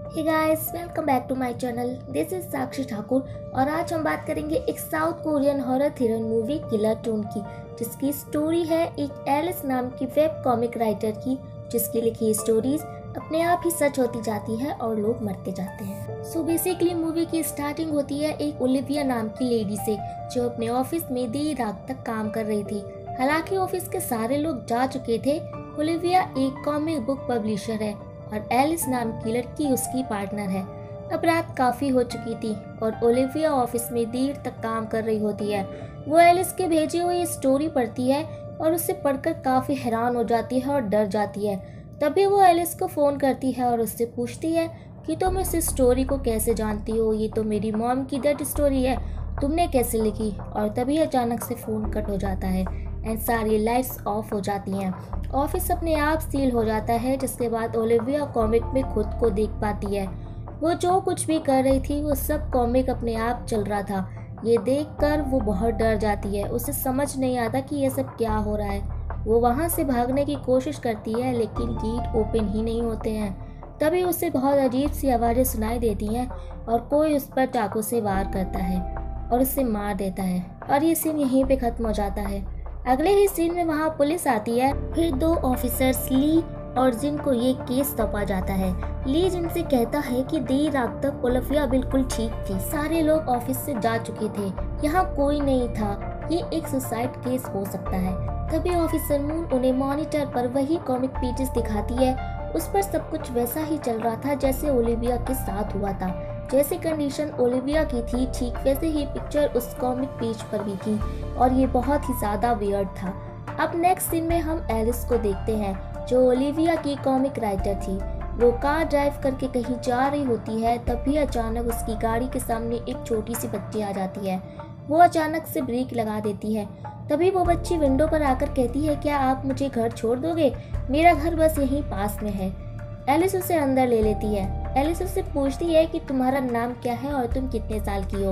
Hey guys, welcome back to my channel. This is Sakshi Thakur और आज हम बात करेंगे एक south Korean horror thriller movie killer toon की, जिसकी स्टोरी है एक एलिस नाम की वेब कॉमिक राइटर की, जिसकी लिखी स्टोरीज अपने आप ही सच होती जाती है और लोग मरते जाते हैं। सो बेसिकली मूवी की स्टार्टिंग होती है एक ओलिविया नाम की लेडी से, जो अपने ऑफिस में देर रात तक काम कर रही थी। हालांकि ऑफिस के सारे लोग जा चुके थे। ओलिविया एक कॉमिक बुक पब्लिशर है और एलिस नाम की लड़की उसकी पार्टनर है। अब रात काफी हो चुकी थी और ओलिविया ऑफिस में देर तक काम कर रही होती है। वो एलिस के भेजे हुए स्टोरी पढ़ती है और उसे पढ़कर काफी हैरान हो जाती है और डर जाती है। तभी वो एलिस को फोन करती है और उससे पूछती है कि तुम इस स्टोरी को कैसे जानती हो, ये तो मेरी मॉम की डेड स्टोरी है, तुमने कैसे लिखी। और तभी अचानक से फोन कट हो जाता है एंड सारी लाइट्स ऑफ हो जाती हैं। ऑफिस अपने आप सील हो जाता है, जिसके बाद ओलिविया कॉमिक में खुद को देख पाती है। वो जो कुछ भी कर रही थी वो सब कॉमिक अपने आप चल रहा था। ये देखकर वो बहुत डर जाती है। उसे समझ नहीं आता कि ये सब क्या हो रहा है। वो वहाँ से भागने की कोशिश करती है लेकिन गेट ओपन ही नहीं होते हैं। तभी उसे बहुत अजीब सी आवाज़ें सुनाई देती हैं और कोई उस पर चाकू से वार करता है और उसे मार देता है। और ये सीन यहीं पे खत्म हो जाता है। अगले ही सीन में वहाँ पुलिस आती है। फिर दो ऑफिसर्स ली और जिन को ये केस सौंपा जाता है। ली जिन से कहता है कि देर रात तक ओलिविया बिल्कुल ठीक थी, सारे लोग ऑफिस से जा चुके थे, यहाँ कोई नहीं था, ये एक सुसाइड केस हो सकता है। तभी ऑफिसर मून उन्हें मॉनिटर पर वही कॉमिक पेजेस दिखाती है। उस पर सब कुछ वैसा ही चल रहा था जैसे ओलिविया के साथ हुआ था। जैसे कंडीशन ओलिविया की थी ठीक वैसे ही पिक्चर उस कॉमिक पेज पर भी थी और ये बहुत ही ज्यादा वियर्ड था। अब नेक्स्ट सीन में हम एलिस को देखते हैं, जो ओलिविया की कॉमिक राइटर थी। वो कार ड्राइव करके कहीं जा रही होती है। तभी अचानक उसकी गाड़ी के सामने एक छोटी सी बच्ची आ जाती है। वो अचानक से ब्रेक लगा देती है। तभी वो बच्ची विंडो पर आकर कहती है, क्या आप मुझे घर छोड़ दोगे, मेरा घर बस यहीं पास में है। एलिस उसे अंदर ले लेती है। एलिस उससे पूछती है कि तुम्हारा नाम क्या है और तुम कितने साल की हो।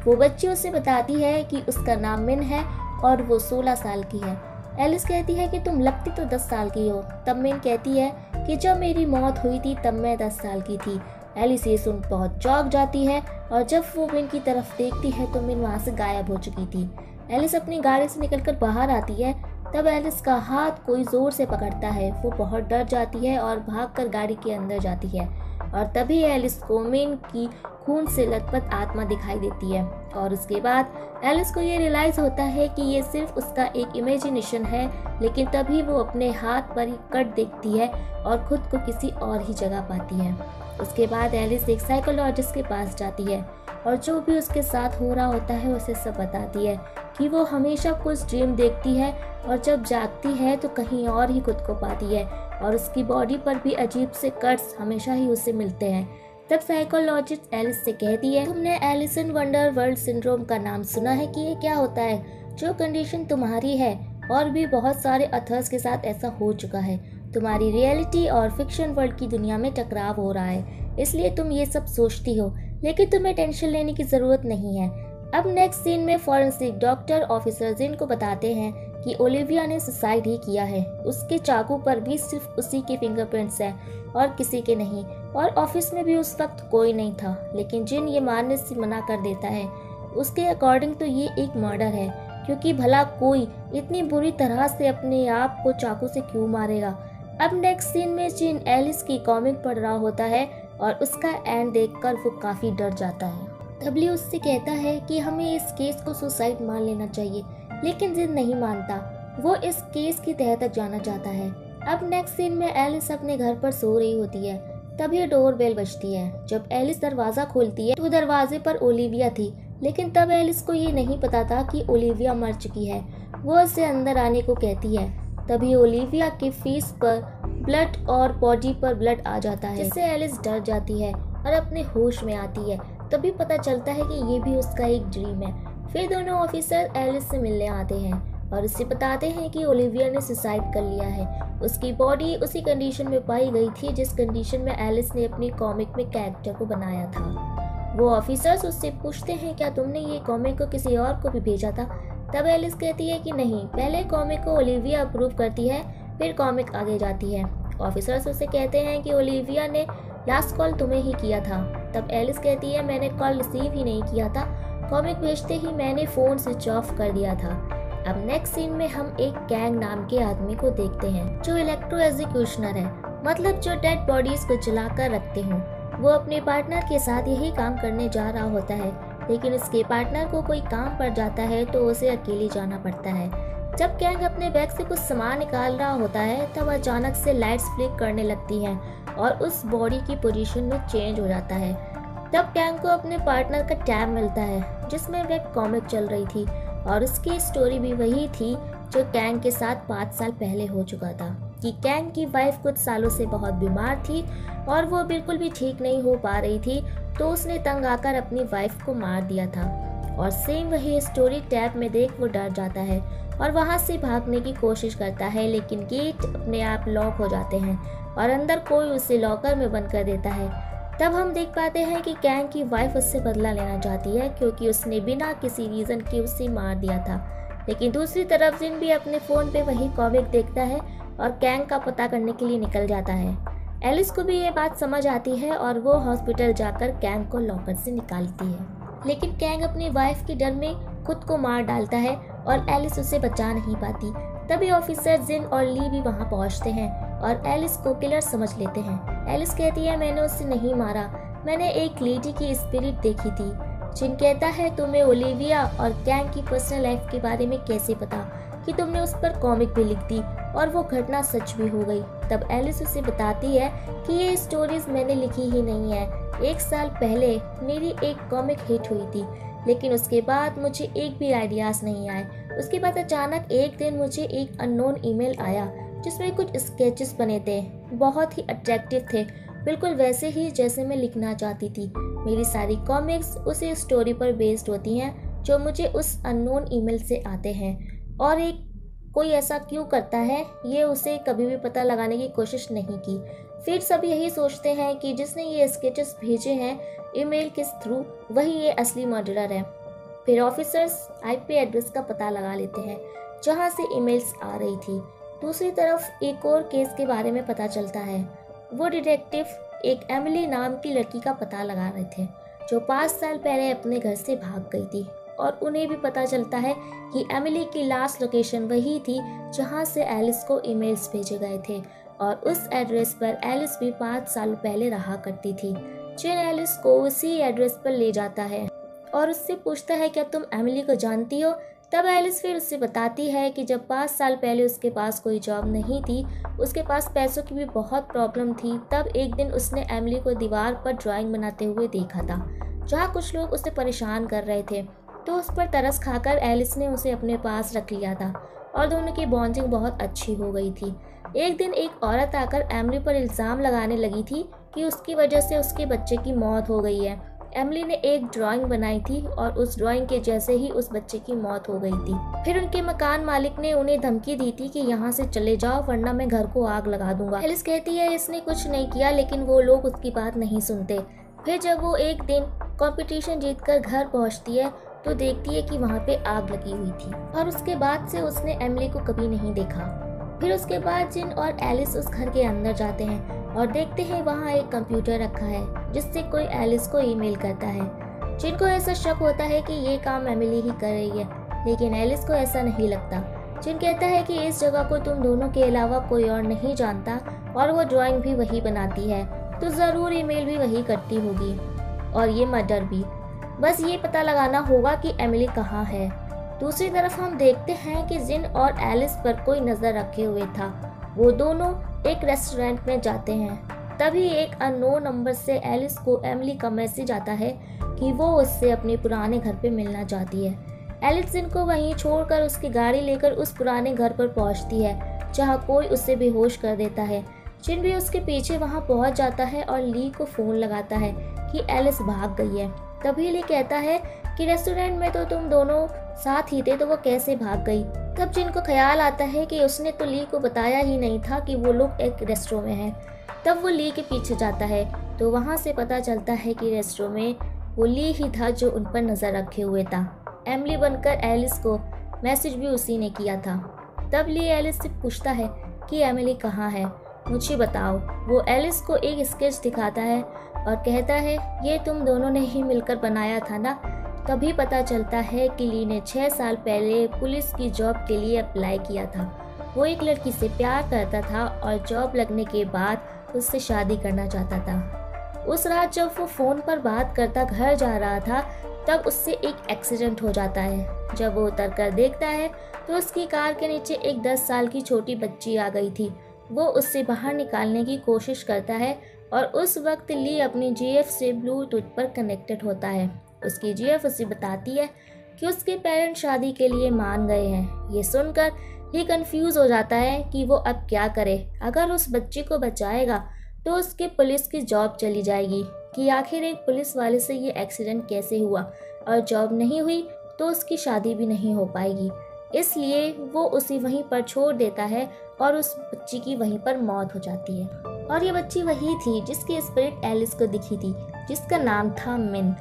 वो बच्ची उसे बताती है कि उसका नाम मिन है और वो 16 साल की है। एलिस कहती है कि तुम लगती तो 10 साल की हो। तब मिन कहती है कि जब मेरी मौत हुई थी तब मैं 10 साल की थी। एलिस ये सुन बहुत चौंक जाती है और जब वो मिन की तरफ देखती है तो मिन वहाँ से गायब हो चुकी थी। एलिस अपनी गाड़ी से निकलकर बाहर आती है। तब एलिस का हाथ कोई जोर से पकड़ता है। वो बहुत डर जाती है और भागकर गाड़ी के अंदर जाती है और तभी एलिस को मिन की खून से लथपथ आत्मा दिखाई देती है। और उसके बाद एलिस को ये रियलाइज होता है कि ये सिर्फ उसका एक इमेजिनेशन है। लेकिन तभी वो अपने हाथ पर ही कट देखती है और खुद को किसी और ही जगह पाती है। उसके बाद एलिस एक साइकोलॉजिस्ट के पास जाती है और जो भी उसके साथ हो रहा होता है उसे सब बताती है कि वो हमेशा कुछ ड्रीम देखती है और जब जागती है तो कहीं और ही खुद को पाती है और उसकी बॉडी पर भी अजीब से कट्स हमेशा ही उसे मिलते हैं। तब साइकोलॉजिस्ट एलिस से कहती है, तुमने Alice in wonder world syndrome का नाम सुना है कि ये क्या होता है? जो कंडीशन तुम्हारी है और भी बहुत सारे अथर्स के साथ ऐसा हो चुका है। तुम्हारी रियलिटी और फिक्शन वर्ल्ड की दुनिया में टकराव हो रहा है, इसलिए तुम ये सब सोचती हो, लेकिन तुम्हें टेंशन लेने की जरूरत नहीं है। अब नेक्स्ट सीन में फॉरेंसिक डॉक्टर ऑफिसर जिन को बताते हैं कि ओलिविया ने सुसाइड ही किया है। उसके चाकू पर भी सिर्फ उसी के फिंगरप्रिंट्स हैं और किसी के नहीं। और ऑफिस में भी उस वक्त कोई नहीं था, लेकिन जिन ये मारने से मना कर देता है। उसके अकॉर्डिंग तो ये एक मर्डर है, क्योंकि भला कोई इतनी बुरी तरह से अपने आप को चाकू से क्यों मारेगा। अब नेक्स्ट सीन में जिन एलिस की कॉमिक पढ़ रहा होता है और उसका एंड देखकर वो काफी डर जाता है। डब्ल्यू उससे कहता है कि हमें इस केस को सुसाइड मान लेना चाहिए, लेकिन जिन नहीं मानता। वो इस केस की तह तक जाना चाहता है। अब नेक्स्ट सीन में एलिस अपने घर पर सो रही होती है। तभी डोर बेल बजती है। जब एलिस दरवाजा खोलती है तो दरवाजे पर ओलिविया थी, लेकिन तब एलिस को ये नहीं पता था कि ओलिविया मर चुकी है। वो उसे अंदर आने को कहती है। तभी ओलिविया के फेस पर ब्लड और बॉडी पर ब्लड आ जाता है, जिससे एलिस डर जाती है और अपने होश में आती है। तभी पता चलता है कि ये भी उसका एक ड्रीम है। फिर दोनों ऑफिसर एलिस से मिलने आते हैं और उससे बताते हैं कि ओलिविया ने सुसाइड कर लिया है। उसकी बॉडी उसी कंडीशन में पाई गई थी जिस कंडीशन में एलिस ने अपनी कॉमिक में कैरेक्टर को बनाया था। वो ऑफिसर्स उससे पूछते हैं, क्या तुमने ये कॉमिक को किसी और को भी भेजा था? तब एलिस कहती है कि नहीं, पहले कॉमिक को ओलिविया अप्रूव करती है, फिर कॉमिक आगे जाती है। ऑफिसर्स उसे कहते हैं कि ओलिविया ने लास्ट कॉल तुम्हें ही किया था। तब एलिस कहती है मैंने कॉल रिसीव ही नहीं किया था, कॉमिक भेजते ही मैंने फ़ोन स्विच ऑफ कर दिया था। अब नेक्स्ट सीन में हम एक कैंग नाम के आदमी को देखते हैं जो इलेक्ट्रो एग्जीक्यूशनर है, मतलब जो डेड बॉडीज को जला कर रखते हों। वो अपने पार्टनर के साथ यही काम करने जा रहा होता है, लेकिन उसके पार्टनर को कोई काम पड़ जाता है तो उसे अकेले जाना पड़ता है। जब कैंग अपने बैग से कुछ सामान निकाल रहा होता है तब अचानक से लाइट्स फ्लिक करने लगती हैं और उस बॉडी की पोजीशन में चेंज हो जाता है। तब कैंग को अपने पार्टनर का टैब मिलता है जिसमें वेब कॉमिक चल रही थी और उसकी स्टोरी भी वही थी जो कैंग के साथ 5 साल पहले हो चुका था कि कैंग की वाइफ कुछ सालों से बहुत बीमार थी और वो बिल्कुल भी ठीक नहीं हो पा रही थी, तो उसने तंग आकर अपनी वाइफ को मार दिया था। और सेम वही स्टोरी टैब में देख वो डर जाता है और वहाँ से भागने की कोशिश करता है, लेकिन गेट अपने आप लॉक हो जाते हैं और अंदर कोई उसे लॉकर में बंद कर देता है। तब हम देख पाते हैं कि कैंग की वाइफ उससे बदला लेना चाहती है क्योंकि उसने बिना किसी रीज़न के उसे मार दिया था। लेकिन दूसरी तरफ जिन भी अपने फ़ोन पे वही कॉमिक देखता है और कैंग का पता करने के लिए निकल जाता है। एलिस को भी ये बात समझ आती है और वो हॉस्पिटल जाकर कैंग को लॉकर से निकालती है, लेकिन कैंग अपनी वाइफ के डर में खुद को मार डालता है और एलिस उसे बचा नहीं पाती। तभी ऑफिसर जिन और ली भी वहां पहुंचते हैं और एलिस को किलर समझ लेते हैं। एलिस कहती है मैंने उसे नहीं मारा, मैंने एक लेडी की स्पिरिट देखी थी। जिन कहता है तुम्हें ओलिविया और कैंग की पर्सनल लाइफ के बारे में कैसे पता कि तुमने उस पर कॉमिक भी लिख दी और वो घटना सच भी हो गई। तब एलिस उसे बताती है कि ये स्टोरीज मैंने लिखी ही नहीं है, 1 साल पहले मेरी एक कॉमिक हिट हुई थी, लेकिन उसके बाद मुझे एक भी आइडियाज़ नहीं आए। उसके बाद अचानक एक दिन मुझे एक अननोन ईमेल आया जिसमें कुछ स्केचेस बने थे, बहुत ही अट्रैक्टिव थे, बिल्कुल वैसे ही जैसे मैं लिखना चाहती थी। मेरी सारी कॉमिक्स उसी स्टोरी पर बेस्ड होती हैं जो मुझे उस अननोन ईमेल से आते हैं, और एक कोई ऐसा क्यों करता है ये उसे कभी भी पता लगाने की कोशिश नहीं की। फिर सब यही सोचते हैं कि जिसने ये स्केचेस भेजे हैं ईमेल के थ्रू वही ये असली मर्डरर है। फिर ऑफिसर्स आईपी एड्रेस का पता लगा लेते हैं जहां से ईमेल्स आ रही थी। दूसरी तरफ एक और केस के बारे में पता चलता है। वो डिटेक्टिव एक एमिली नाम की लड़की का पता लगा रहे थे जो 5 साल पहले अपने घर से भाग गई थी, और उन्हें भी पता चलता है कि एमिली की लास्ट लोकेशन वही थी जहां से एलिस को ईमेल्स भेजे गए थे, और उस एड्रेस पर एलिस भी 5 साल पहले रहा करती थी। जिन एलिस को उसी एड्रेस पर ले जाता है और उससे पूछता है क्या तुम एमिली को जानती हो। तब एलिस फिर उससे बताती है कि जब 5 साल पहले उसके पास कोई जॉब नहीं थी, उसके पास पैसों की भी बहुत प्रॉब्लम थी, तब एक दिन उसने एमिली को दीवार पर ड्राइंग बनाते हुए देखा था जहाँ कुछ लोग उसे परेशान कर रहे थे, तो उस पर तरस खाकर एलिस ने उसे अपने पास रख लिया था और दोनों की बॉन्डिंग बहुत अच्छी हो गई थी। एक दिन एक औरत आकर एमिली पर इल्ज़ाम लगाने लगी थी कि उसकी वजह से उसके बच्चे की मौत हो गई है। एमिली ने एक ड्राइंग बनाई थी और उस ड्राइंग के जैसे ही उस बच्चे की मौत हो गई थी। फिर उनके मकान मालिक ने उन्हें धमकी दी थी कि यहाँ से चले जाओ वरना मैं घर को आग लगा दूंगा। एलिस कहती है इसने कुछ नहीं किया, लेकिन वो लोग उसकी बात नहीं सुनते। फिर जब वो एक दिन कंपटीशन जीतकर घर पहुँचती है तो देखती है कि वहाँ पे आग लगी हुई थी, और उसके बाद से उसने एमिली को कभी नहीं देखा। फिर उसके बाद जिन और एलिस उस घर के अंदर जाते हैं और देखते हैं वहाँ एक कंप्यूटर रखा है जिससे कोई एलिस को ईमेल करता है। जिनको ऐसा शक होता है कि ये काम एमिली ही कर रही है, लेकिन एलिस को ऐसा नहीं लगता। जिन कहता है कि इस जगह को तुम दोनों के अलावा कोई और नहीं जानता और वो ड्राइंग भी वही बनाती है, तो ज़रूर ईमेल भी वही करती होगी और ये मर्डर भी। बस ये पता लगाना होगा कि एमिली कहाँ है। दूसरी तरफ हम देखते हैं कि जिन और एलिस पर कोई नज़र रखे हुए था। वो दोनों एक रेस्टोरेंट में जाते हैं। तभी एक अननोन नंबर से एलिस को एमिली का मैसेज आता है कि वो उससे अपने पुराने घर पे मिलना चाहती है। एलिस जिन को वहीं छोड़कर उसकी गाड़ी लेकर उस पुराने घर पर पहुंचती है जहां कोई उसे बेहोश कर देता है। जिन भी उसके पीछे वहां पहुंच जाता है और ली को फ़ोन लगाता है कि एलिस भाग गई है। तभी ली कहता है कि रेस्टोरेंट में तो तुम दोनों साथ ही थे, तो वो कैसे भाग गई। तब जिनको ख्याल आता है कि उसने तो ली को बताया ही नहीं था कि वो लोग एक रेस्टोरेंट में हैं। तब वो ली के पीछे जाता है तो वहाँ से पता चलता है कि रेस्टोरेंट में वो ली ही था जो उन पर नज़र रखे हुए था। एमिली बनकर एलिस को मैसेज भी उसी ने किया था। तब ली एलिस से पूछता है कि एमिली कहाँ है। मुझे बताओ। वो एलिस को एक स्केच दिखाता है और कहता है ये तुम दोनों ने ही मिलकर बनाया था ना। तभी पता चलता है कि ली ने 6 साल पहले पुलिस की जॉब के लिए अप्लाई किया था। वो एक लड़की से प्यार करता था और जॉब लगने के बाद उससे शादी करना चाहता था। उस रात जब वो फ़ोन पर बात करता घर जा रहा था तब उससे एक एक्सीडेंट हो जाता है। जब वो उतर कर देखता है तो उसकी कार के नीचे एक 10 साल की छोटी बच्ची आ गई थी। वो उससे बाहर निकालने की कोशिश करता है और उस वक्त ली अपनी जीएफ से ब्लूटूथ पर कनेक्टेड होता है। उसकी जीएफ उसे बताती है कि उसके पेरेंट्स शादी के लिए मान गए हैं। ये सुनकर ली कंफ्यूज हो जाता है कि वो अब क्या करे। अगर उस बच्ची को बचाएगा तो उसके पुलिस की जॉब चली जाएगी कि आखिर एक पुलिस वाले से ये एक्सीडेंट कैसे हुआ, और जॉब नहीं हुई तो उसकी शादी भी नहीं हो पाएगी। इसलिए वो उसे वहीं पर छोड़ देता है और उस बच्ची की वहीं पर मौत हो जाती है। और ये बच्ची वही थी जिसकी स्पिरिट एलिस को दिखी थी, जिसका नाम था मिन।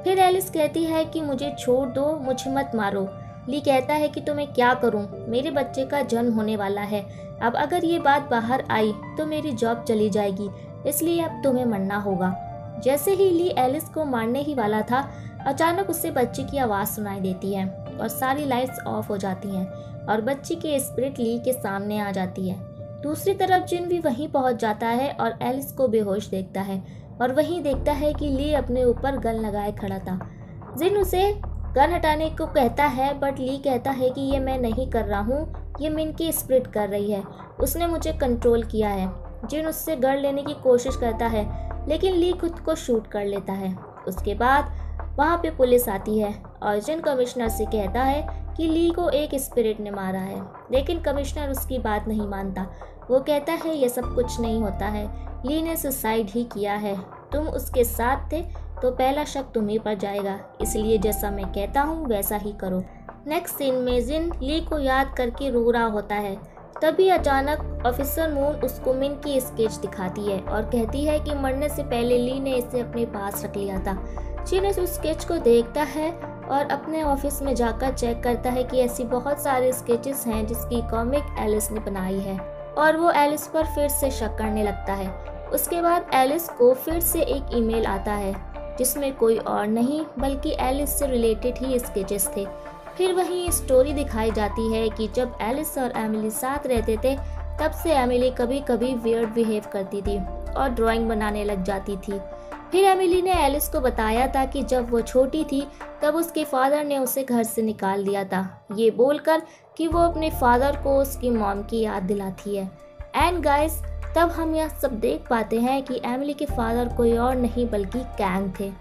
फिर एलिस कहती है कि मुझे छोड़ दो, मुझे मत मारो। ली कहता है कि तो मैं क्या करूं, मेरे बच्चे का जन्म होने वाला है। अब अगर ये बात बाहर आई तो मेरी जॉब चली जाएगी, इसलिए अब तुम्हें मरना होगा। जैसे ही ली एलिस को मारने ही वाला था, अचानक उससे बच्ची की आवाज़ सुनाई देती है और सारी लाइट्स ऑफ हो जाती हैं और बच्ची की स्पिरिट ली के सामने आ जाती है। दूसरी तरफ जिन भी वहीं पहुंच जाता है और एलिस को बेहोश देखता है और वहीं देखता है कि ली अपने ऊपर गन लगाए खड़ा था। जिन उसे गन हटाने को कहता है बट ली कहता है कि ये मैं नहीं कर रहा हूँ, ये मिन की स्पिरिट कर रही है, उसने मुझे कंट्रोल किया है। जिन उससे गन लेने की कोशिश करता है लेकिन ली खुद को शूट कर लेता है। उसके बाद वहाँ पे पुलिस आती है और जिन कमिश्नर से कहता है कि ली को एक स्पिरिट ने मारा है, लेकिन कमिश्नर उसकी बात नहीं मानता। वो कहता है ये सब कुछ नहीं होता है, ली ने सुसाइड ही किया है, तुम उसके साथ थे तो पहला शक तुम्ही पर जाएगा, इसलिए जैसा मैं कहता हूँ वैसा ही करो। नेक्स्ट सीन में जिन ली को याद करके रो रहा होता है। तभी अचानक ऑफिसर मून उसको मिन की स्केच दिखाती है और कहती है कि मरने से पहले ली ने इसे अपने पास रख लिया था। जिन उस स्केच को देखता है और अपने ऑफिस में जाकर चेक करता है कि ऐसी बहुत सारे स्केचेस हैं जिसकी कॉमिक एलिस ने बनाई है, और वो एलिस पर फिर से शक करने लगता है। उसके बाद एलिस को फिर से एक ईमेल आता है जिसमें कोई और नहीं बल्कि एलिस से रिलेटेड ही स्केचेस थे। फिर वही स्टोरी दिखाई जाती है कि जब एलिस और एमिली साथ रहते थे तब से एमिली कभी कभी वियर्ड बिहेव करती थी और ड्राइंग बनाने लग जाती थी। फिर एमिली ने एलिस को बताया था कि जब वो छोटी थी तब उसके फादर ने उसे घर से निकाल दिया था, ये बोलकर कि वो अपने फादर को उसकी मॉम की याद दिलाती है। एंड गाइस, तब हम यह सब देख पाते हैं कि एमिली के फादर कोई और नहीं बल्कि कैंग थे।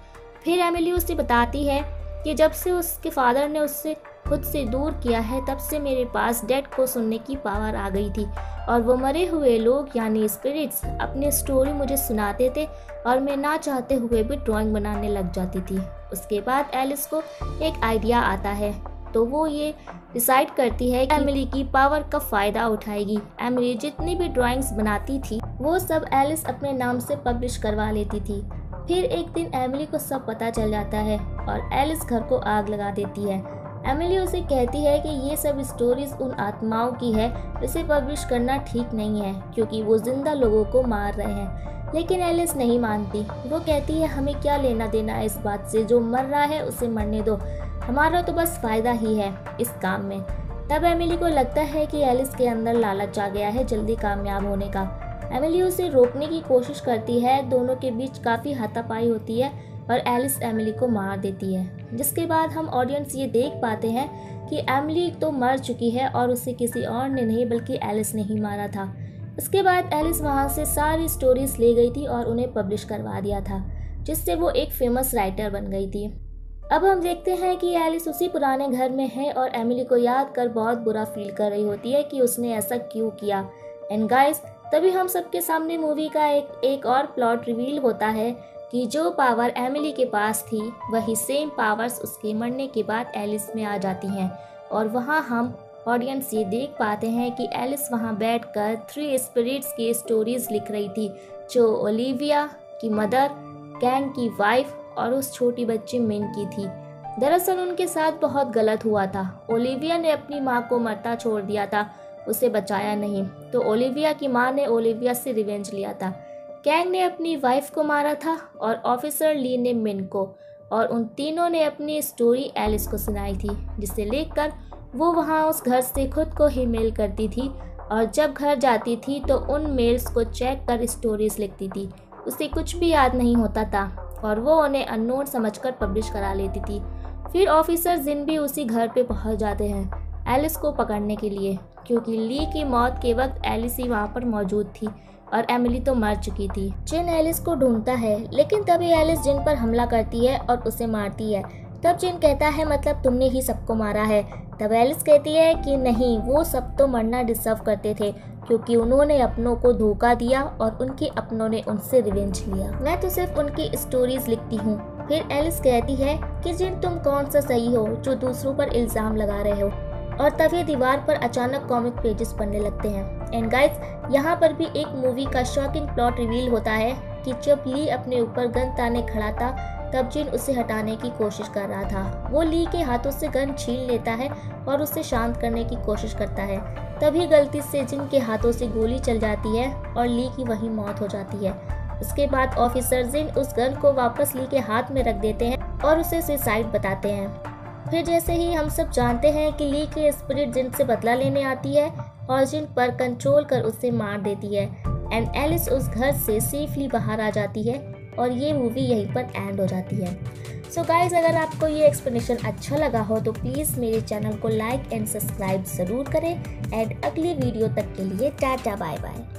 फिर एमिली उसे बताती है कि जब से उसके फादर ने उससे खुद से दूर किया है तब से मेरे पास डेड को सुनने की पावर आ गई थी और वो मरे हुए लोग यानी स्पिरिट्स अपनी स्टोरी मुझे सुनाते थे और मैं ना चाहते हुए भी ड्राइंग बनाने लग जाती थी। उसके बाद एलिस को एक आइडिया आता है तो वो ये डिसाइड करती है कि एमिली की पावर का फ़ायदा उठाएगी। एमिली जितनी भी ड्राइंग्स बनाती थी वो सब एलिस अपने नाम से पब्लिश करवा लेती थी। फिर एक दिन एमिली को सब पता चल जाता है और एलिस घर को आग लगा देती है। एमिली उसे कहती है कि ये सब स्टोरीज उन आत्माओं की है, इसे पब्लिश करना ठीक नहीं है क्योंकि वो जिंदा लोगों को मार रहे हैं। लेकिन एलिस नहीं मानती। वो कहती है हमें क्या लेना देना है इस बात से, जो मर रहा है उसे मरने दो, हमारा तो बस फ़ायदा ही है इस काम में। तब एमिली को लगता है कि एलिस के अंदर लालच आ गया है जल्दी कामयाब होने का। एमिली उसे रोकने की कोशिश करती है, दोनों के बीच काफ़ी हाथापाई होती है और एलिस एमिली को मार देती है। जिसके बाद हम ऑडियंस ये देख पाते हैं कि एमिली तो मर चुकी है और उसे किसी और ने नहीं बल्कि एलिस ने ही मारा था। उसके बाद एलिस वहाँ से सारी स्टोरीज ले गई थी और उन्हें पब्लिश करवा दिया था, जिससे वो एक फेमस राइटर बन गई थी। अब हम देखते हैं कि एलिस उसी पुराने घर में है और एमिली को याद कर बहुत बुरा फील कर रही होती है कि उसने ऐसा क्यों किया। एंड गाइस, तभी हम सबके सामने मूवी का एक और प्लॉट रिवील होता है कि जो पावर एमिली के पास थी वही सेम पावर्स उसके मरने के बाद एलिस में आ जाती हैं। और वहाँ हम ऑडियंस ये देख पाते हैं कि एलिस वहाँ बैठकर 3 स्पिरिट्स की स्टोरीज लिख रही थी, जो ओलिविया की मदर, कैंग की वाइफ और उस छोटी बच्ची मिन की थी। दरअसल उनके साथ बहुत गलत हुआ था। ओलिविया ने अपनी माँ को मरता छोड़ दिया था उसे बचाया नहीं तो ओलिविया की मां ने ओलिविया से रिवेंज लिया था। कैंग ने अपनी वाइफ को मारा था और ऑफिसर ली ने मिन को, और उन तीनों ने अपनी स्टोरी एलिस को सुनाई थी, जिसे लेकर वो वहाँ उस घर से खुद को ही मेल करती थी और जब घर जाती थी तो उन मेल्स को चेक कर स्टोरीज लिखती थी। उसे कुछ भी याद नहीं होता था और वो उन्हें अननोन समझकर पब्लिश करा लेती थी। फिर ऑफिसर जिन भी उसी घर पे पहुंच जाते हैं एलिस को पकड़ने के लिए, क्योंकि ली की मौत के वक्त एलिस ही वहाँ पर मौजूद थी और एमिली तो मर चुकी थी। जिन एलिस को ढूंढता है, लेकिन तभी एलिस जिन पर हमला करती है और उसे मारती है। तब जिन कहता है मतलब तुमने ही सबको मारा है। तब एलिस कहती है कि नहीं, वो सब तो मरना डिजर्व करते थे क्योंकि उन्होंने अपनों को धोखा दिया और उनके अपनों ने उनसे रिवेंज लिया। मैं तो सिर्फ उनकी स्टोरीज लिखती हूँ। फिर एलिस कहती है कि जिन तुम कौन सा सही हो जो दूसरों पर इल्जाम लगा रहे हो, और तभी दीवार पर अचानक कॉमिक पेजेस पढ़ने लगते हैं। एंड गाइस, यहाँ पर भी एक मूवी का शॉकिंग प्लॉट रिवील होता है कि जब ली अपने ऊपर गन ताने खड़ा था तब जिन उसे हटाने की कोशिश कर रहा था। वो ली के हाथों से गन छीन लेता है और उसे शांत करने की कोशिश करता है। तभी गलती से जिन के हाथों से गोली चल जाती है और ली की वहीं मौत हो जाती है। उसके बाद ऑफिसर जिन उस गन को वापस ली के हाथ में रख देते हैं और उसे सुसाइड बताते हैं। फिर जैसे ही हम सब जानते हैं कि ली के स्पिरिट जिन से बदला लेने आती है और जिन पर कंट्रोल कर उसे मार देती है एंड एलिस उस घर से सेफली बाहर आ जाती है और ये मूवी यहीं पर एंड हो जाती है। सो गाइज, अगर आपको ये एक्सप्लेनेशन अच्छा लगा हो तो प्लीज़ मेरे चैनल को लाइक एंड सब्सक्राइब ज़रूर करें एंड अगली वीडियो तक के लिए टाटा बाय बाय।